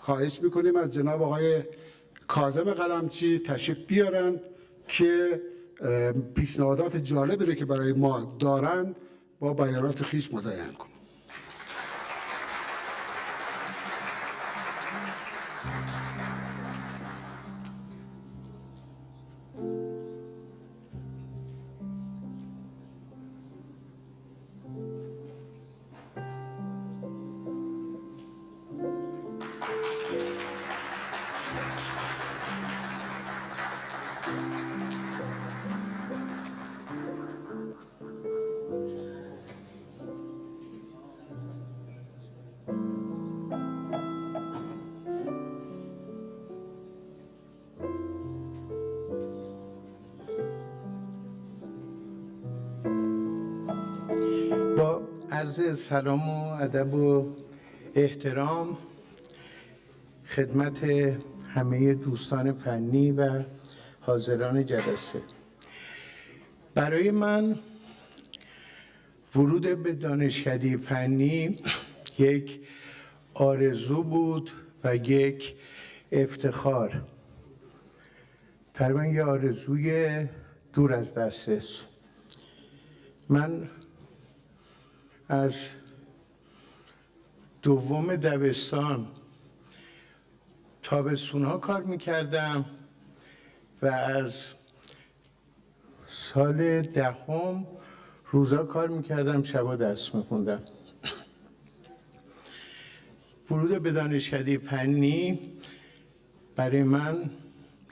خواهش میکنیم از جناب آقای کاظم قلمچی تشریف بیارن که پیشنهادات جالبی رو که برای ما دارن با بیانات خویش مزین کنن. با عرض سلام و ادب و احترام خدمت همه دوستان فنی و حاضران جلسه، برای من ورود به دانشکده فنی یک آرزو بود و یک افتخار. تقریبا یه آرزوی دور از دسترس. من از دوم دبستان تابستون‌ها کار می‌کردم و از سال دهم روزا کار می‌کردم، شبا درس می‌خوندم. ورود به دانشکده فنی برای من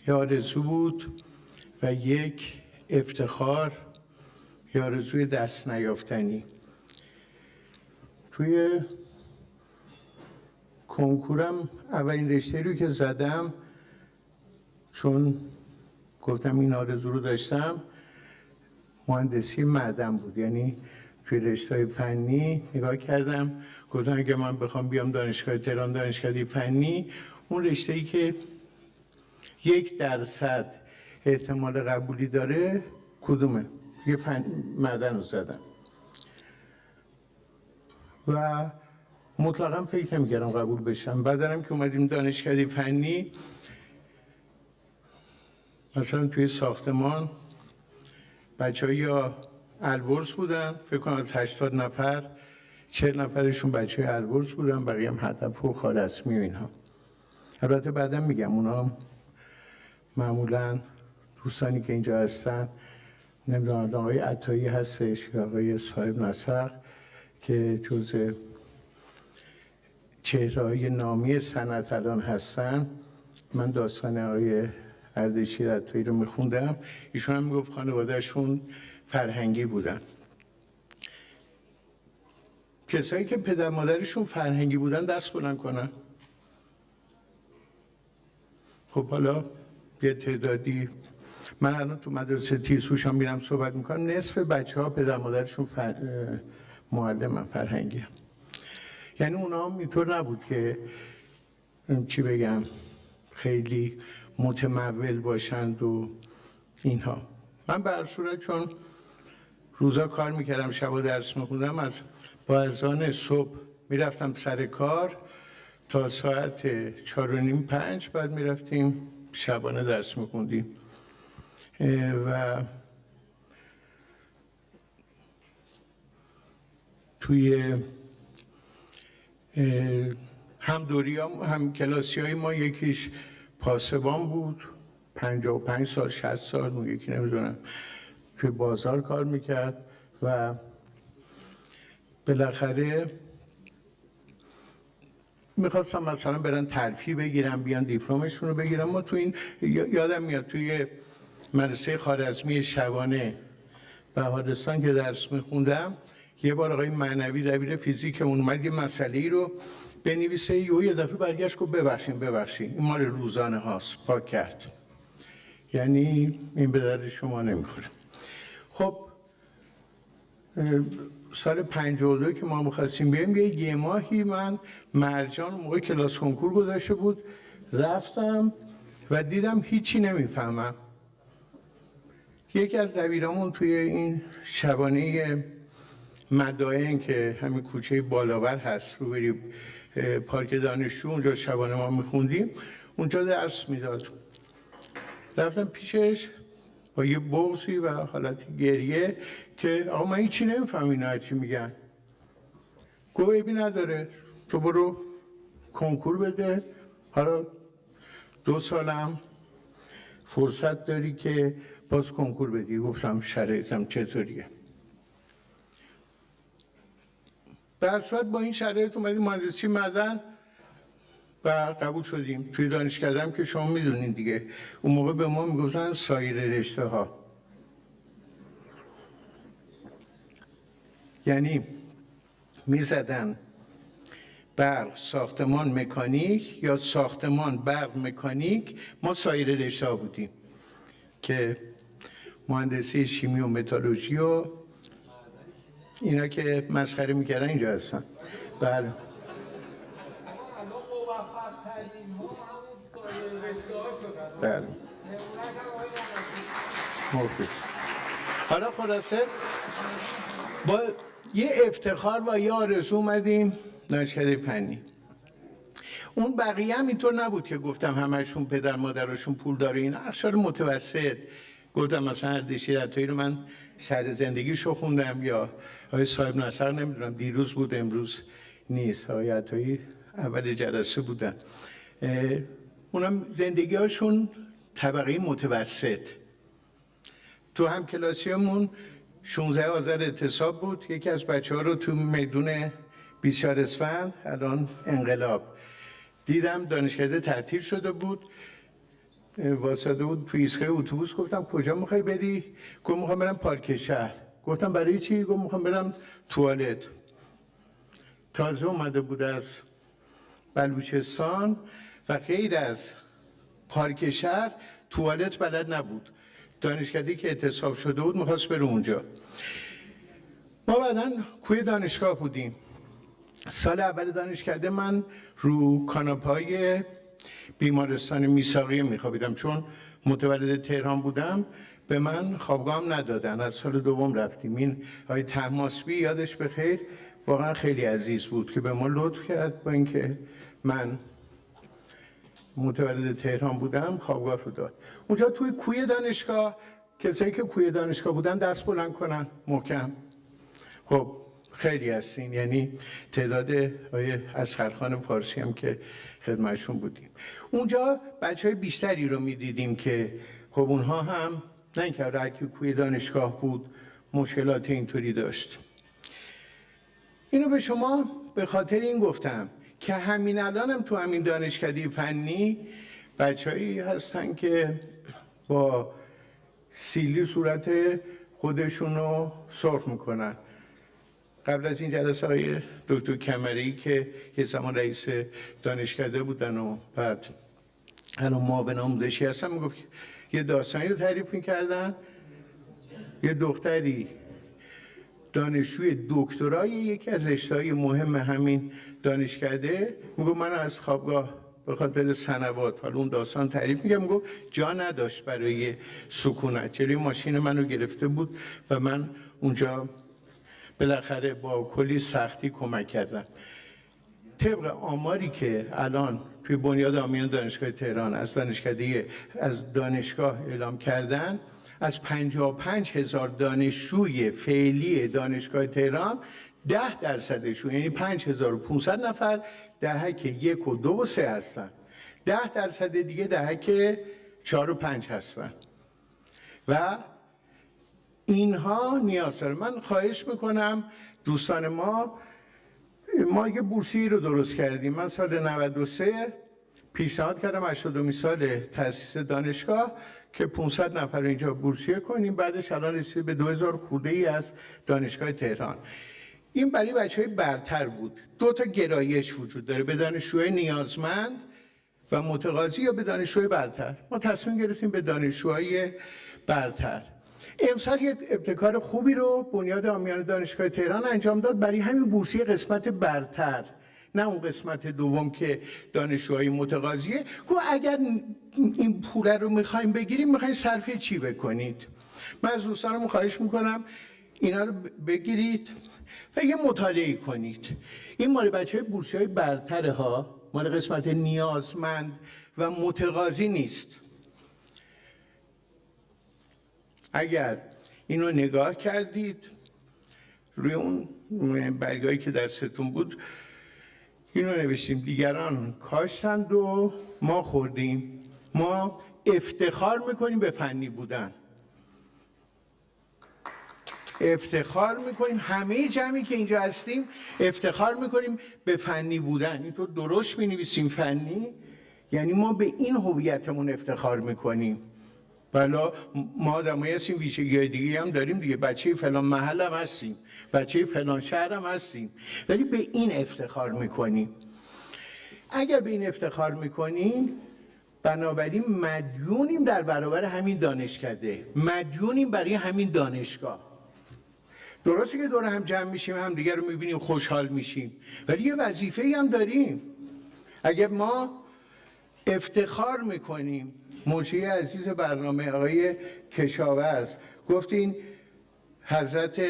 یه آرزو بود و یک افتخار، یه آرزوی دست نیافتنی. توی کنکورم اولین رشته رو که زدم، چون گفتم این آرزو رو داشتم، مهندسی معدن بود. یعنی توی رشته‌های فنی نگاه کردم، گفتم اگه من بخوام بیام دانشگاه تهران، دانشکده فنی، اون رشته‌ای که 1% احتمال قبولی داره کدومه؟ یه معدن رو زدم و مطلقا فکر نمی‌کردم قبول بشم. بعدم که اومدیم دانشکده فنی، مثلا توی ساختمان بچه‌ها یا البرز بودن، فکر کنم از 80 نفر 40 نفرشون بچه‌های البرز بودن، بقیه هم هدف و خالصمی و اینها. البته بعدم میگم اونا معمولاً دوستانی که اینجا هستن، نمیدونم آقای عطایی هستش یا آقای صاحب نسق که جزء چهره‌های نامی صنعت الان هستن. من داستان آقای اردشیر عطایی رو میخوندم، ایشون هم میگفت خانوادهشون فرهنگی بودن. کسایی که پدر مادرشون فرهنگی بودن دست بلند کنن. خب حالا یه تعدادی، من الان تو مدرسه تیسوش هم میرم صحبت میکنم، نصف بچه ها پدر مادرشون معلم فرهنگی هم. یعنی اونا هم اینطور نبود که چی بگم خیلی متمول باشند و اینها. من به هر صورت چون روزا کار میکردم، شبا درس میخوندم، با اذان صبح میرفتم سر کار تا ساعت 4:30-5، بعد میرفتیم شبانه درس میخوندیم و توی هم دوری هم کلاسی های ما یکیش پاسبان بود، 55 سال 60 سال، اون یکی نمیدونم توی بازار کار میکرد و بالاخره میخواستم مثلا برن ترفیع بگیرم، بیان دیپلمشون رو بگیرم. ما تو این یادم میاد توی مدرسه خوارزمی شبانه بهارستان که درس میخوندم، یه بار آقای معنوی دبیر فیزیکمون اومد یه مسئله‌ای رو بنویسه، یه دفعه برگشت گفت ببخشید این مال روزانه هاست، پاک کرد. یعنی این به درد شما نمیخوره. خب سال 52 که ما می‌خواستیم بیایم، یه ماهی من مرجان موقع کلاس کنکور گذاشته بود، رفتم و دیدم هیچی نمیفهمم. یکی از دبیرامون توی این شبانه مدائن که همین کوچه بالاور هست، رو بری پارک دانشجو، اونجا شبانه ما میخوندیم، اونجا درس میداد. رفتم پیشش با یه بغضی و حالت گریه که آقا من هیچی نمیفهم اینا هرچی میگن. گفت عیبی نداره، تو برو کنکور بده، حالا 2 سالم فرصت داری که باز کنکور بدی. گفتم شرایطم چطوریه؟ در صورت با این شرایط اومدیم مهندسی معدن و قبول شدیم. توی دانشکده هم که شما میدونین دیگه، اون موقع به ما میگفتن سایر رشته ها، یعنی میزدن برق ساختمان مکانیک یا ساختمان برق مکانیک، ما سایر رشته ها بودیم که مهندسی شیمی و متالورژی و اینا که مسخره میکردن اینجا هستن. بله بله مفید. حالا خلاصه با یه افتخار و یه آرزو اومدیم دانشکده فنی. اون بقیه هم اینطور نبود که گفتم همهشون پدر مادرشون پول داره. این اقشار متوسط، گفتم مثلا اردشیر عطایی رو من شهر زندگیشو خوندم، یا آقای صاحب نصر نمیدونم دیروز بود امروز نیست، آقای عطایی اول جلسه بودن، اونم زندگی هاشون طبقه متوسط. تو هم کلاسیمون 16 آذر اعتصاب بود، یکی از بچه ها رو تو میدون 24 اسفند الان انقلاب دیدم دانشکده تعطیل شده بود، واسطه بود تو ایستگاه اتوبوس. گفتم کجا میخوای بری؟ گفت میخوام برم پارک شهر. گفتم برای چی؟ گفت میخوام برم توالت. تازه اومده بود از بلوچستان و غیر از پارک شهر توالت بلد نبود. دانشکده‌ای که اعتصاب شده بود میخواست بره اونجا. ما بعداً کوی دانشگاه بودیم. سال اول دانشکده من رو کاناپای بیمارستان میثاقیه میخوابیدم، چون متولد تهران بودم به من خوابگاهم ندادن. از سال دوم رفتیم. این آقای طهماسبی یادش بخیر واقعا خیلی عزیز بود که به ما لطف کرد، با اینکه من متولد تهران بودم خوابگاه رو داد. اونجا توی کوی دانشگاه کسایی که کوی دانشگاه بودن دست بلند کنن محکم. خب خیلی هستین، یعنی تعداد آقای اصغرخان فارسی هم که خدمتشون بودیم. اونجا بچهای بیشتری رو میدیدیم که خب اونها هم نه اینکه هر کی کوی دانشگاه بود مشکلات اینطوری داشت. اینو به شما به خاطر این گفتم که همین الانم تو همین دانشکده فنی بچه‌ای هستن که با سیلی صورت خودشونو سرخ میکنن. قبل از این جلسه های دکتر کمری که یه زمان رئیس دانشکده بودن و بعد الان معاون آموزشی هستن، میگفت یه داستانی رو تعریف میکردن. یه دختری دانشجوی دکترای یکی از رشته‌های مهم همین دانشکده میگفت من از خوابگاه به خاطر سنوات، حالا اون داستان تعریف میگم، میگفت جا نداشت برای سکونت، جلوی ماشین منو گرفته بود و من اونجا بالاخره با کلی سختی کمک کردم. طبق آماری که الان توی بنیاد آمیان دانشگاه تهران از دانشگاه اعلام کردن، از 55,000 دانشجوی فعلی دانشگاه تهران 10%شون یعنی 5,500 نفر دهک 1 و 2 و 3 هستن. 10% دیگه دهک 4 و 5 هستن و اینها نیاز داره. من خواهش میکنم دوستان ما یه بورسیه رو درست کردیم. من سال 93 پیشنهاد کردم 80 سال تأسیس دانشگاه که 500 نفر اینجا بورسیه کنیم. بعدش الان رسید به 2000 خورده ای از دانشگاه تهران. این برای بچهای برتر بود. 2 تا گرایش وجود داره، به دانشجوهای نیازمند و متقاضی یا به دانشجوهای برتر. ما تصمیم گرفتیم به دانشجوهای برتر. امسال یک ابتکار خوبی رو بنیاد آمیان دانشگاه تهران انجام داد برای همین بورسیه قسمت برتر، نه اون قسمت دوم که دانشجوهای متقاضیه. گفت اگر این پول رو میخوایم بگیریم میخوایم صرف چی بکنید؟ من از دوستانم خواهش میکنم اینا رو بگیرید و یه مطالعه کنید. این مال بچه‌های بورسی‌های برتره ها، مال قسمت نیازمند و متقاضی نیست. اگر اینو نگاه کردید روی اون برگایی که دستتون بود اینو نوشتیم: دیگران کاشتند و ما خوردیم. ما افتخار میکنیم به فنی بودن، افتخار میکنیم، همه جمعی که اینجا هستیم افتخار میکنیم به فنی بودن. اینطور درشت مینویسیم فنی، یعنی ما به این هویتمون افتخار میکنیم. بلا ما آدمایی هستیم ویژگی‌های دیگه هم داریم دیگه، بچه فلان محل هم هستیم، بچه فلان شهر هم هستیم، ولی به این افتخار میکنیم. اگر به این افتخار میکنیم بنابراین مدیونیم در برابر همین دانشکده، مدیونیم برای همین دانشگاه. درسته که دور هم جمع میشیم هم دیگر رو میبینیم خوشحال میشیم، ولی یه وظیفه‌ای هم داریم. اگر ما افتخار میکنیم، منشی عزیز برنامه آقای کشاورز گفتین حضرت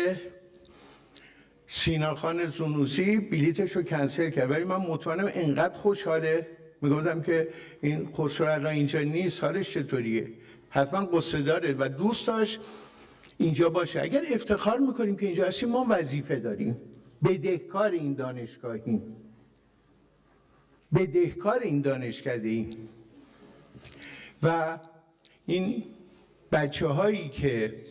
سیناخان زنوسی بلیتش رو کنسل کرد، ولی من مطمئنم انقدر خوشحاله. میگفتم که این خسرو الان اینجا نیست، حالش چطوریه؟ حتما قصه داره و دوست داشت اینجا باشه. اگر افتخار میکنیم که اینجا هستیم، ما وظیفه داریم، بدهکار این دانشگاهیم، بدهکار این دانشکده‌ایم. و این بچه هایی که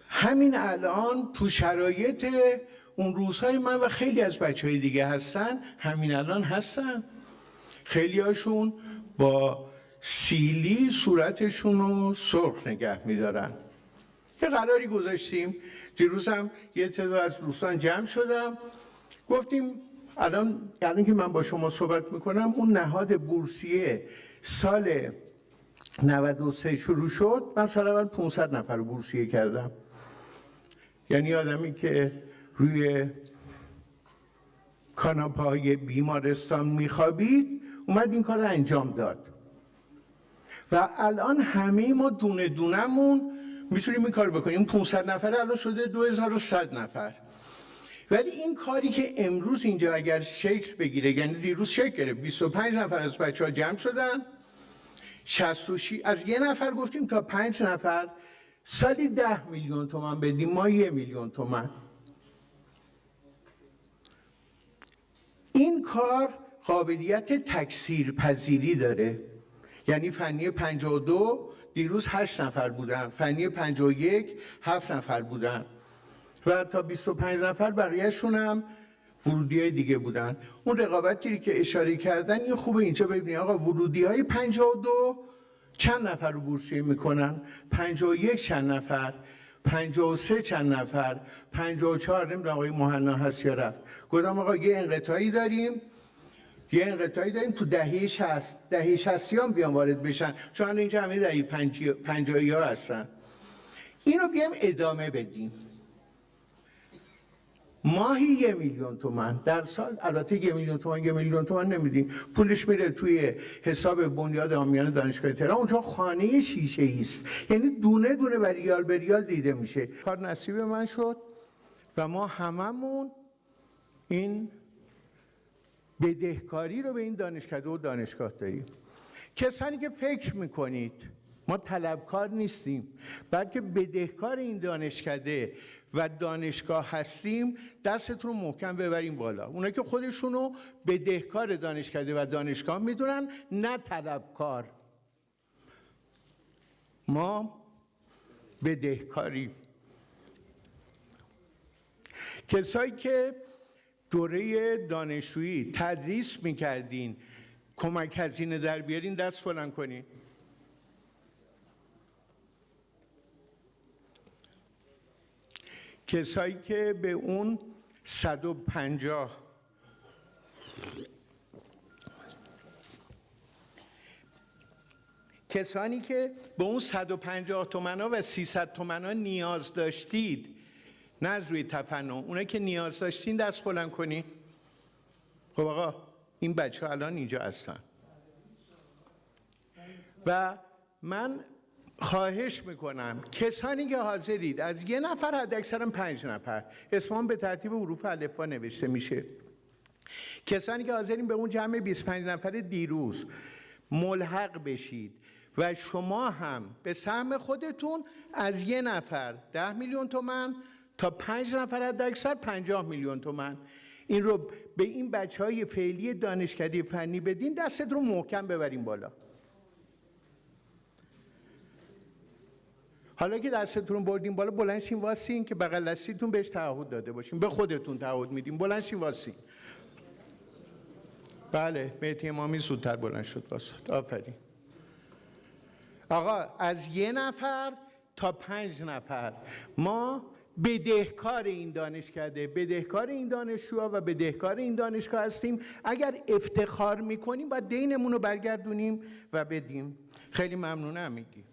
همین الان تو شرایط اون روزهای من و خیلی از بچه های دیگه هستن، همین الان هستن، خیلی هاشون با سیلی صورتشون رو سرخ نگه میدارن. یه قراری گذاشتیم، دیروز هم یه تعداد از دوستان جمع شدم، گفتیم الان که من با شما صحبت میکنم اون نهاد بورسیه سال 93 شروع شد، من سال اول 500 نفر رو بورسیه کردم. یعنی آدمی که روی کاناپه‌های بیمارستان میخوابید اومد این کار رو انجام داد. و الان همه ما دونه دونمون میتونیم این کار بکنیم. 500 نفر الان شده 2100 نفر. ولی این کاری که امروز اینجا اگر شکل بگیره، یعنی دیروز شکل گرفت، 25 نفر از بچه‌ها جمع شدن، 66 از یه نفر گفتیم تا 5 نفر سالی 10 میلیون تومان بدیم، ما 1 میلیون تومان. این کار قابلیت تکثیر پذیری داره. یعنی فنی 52 دیروز 8 نفر بودن، فنی 51 7 نفر بودن و تا 25 نفر بقیه‌شون هم ورودی‌های دیگه بودن. اون رقابتی که اشاره کردن این خوبه اینجا ببینید آقا ورودی‌های 52 چند نفر رو بورسیه میکنن، 51 چند نفر، 53 چند نفر، 54 نمیدونم آقای مهنا هست یا رفت. گفتم آقا یه انقطاعی داریم تو دهه 60 دهه 60 هم بیان وارد بشن، چون اینجا همه دهه 50 ها هستن. اینو بیام ادامه بدیم. ماهی 1 میلیون تومان، در سال البته 1 میلیون تومان نمیدیم، پولش میره توی حساب بنیاد عامیانه دانشگاه تهران، اونجا خانه شیشه‌ای است، یعنی دونه دونه و ریال به ریال دیده میشه. کار نصیب من شد و ما هممون این بدهکاری رو به این دانشکده و دانشگاه داریم. کسانی که فکر میکنید ما طلبکار نیستیم بلکه بدهکار این دانشکده و دانشگاه هستیم، دستتون رو محکم ببریم بالا. اونایی که خودشونو بدهکار دانشکده و دانشگاه میدونن، نه طلبکار. ما بدهکاریم. کسایی که دوره دانشجویی تدریس میکردین، کمک هزینه در بیارین، دست بلند کنین. کسایی که به اون 150 کسانی که به اون 150 تومنا و 300 تومنا نیاز داشتید، نه از روی تفنن، اونایی که نیاز داشتین دست بلند کنین. خب آقا این بچه ها الان اینجا هستن و من خواهش میکنم کسانی که حاضرید از 1 نفر حداکثر 5 نفر، اسمان به ترتیب حروف الفبا نوشته میشه، کسانی که حاضرین به اون جمع 25 نفر دیروز ملحق بشید و شما هم به سهم خودتون از 1 نفر 10 میلیون تومان تا 5 نفر حداکثر 50 میلیون تومان این رو به این بچهای فعلی دانشکده فنی بدین، دستت رو محکم ببرین بالا. حالا که دستتون رو بردین بالا، بلند شین واسین که بغل دستیتون بهش تعهد داده باشین. به خودتون تعهد میدین. بلند شین واسین. بله، مهدی امامی زودتر بلند شد واسط. آفرین. آقا از 1 نفر تا 5 نفر ما بدهکار این دانشکده، بدهکار این دانشجوها و بدهکار این دانشگاه هستیم. اگر افتخار میکنیم باید دینمون رو برگردونیم و بدیم. خیلی ممنونم میگی.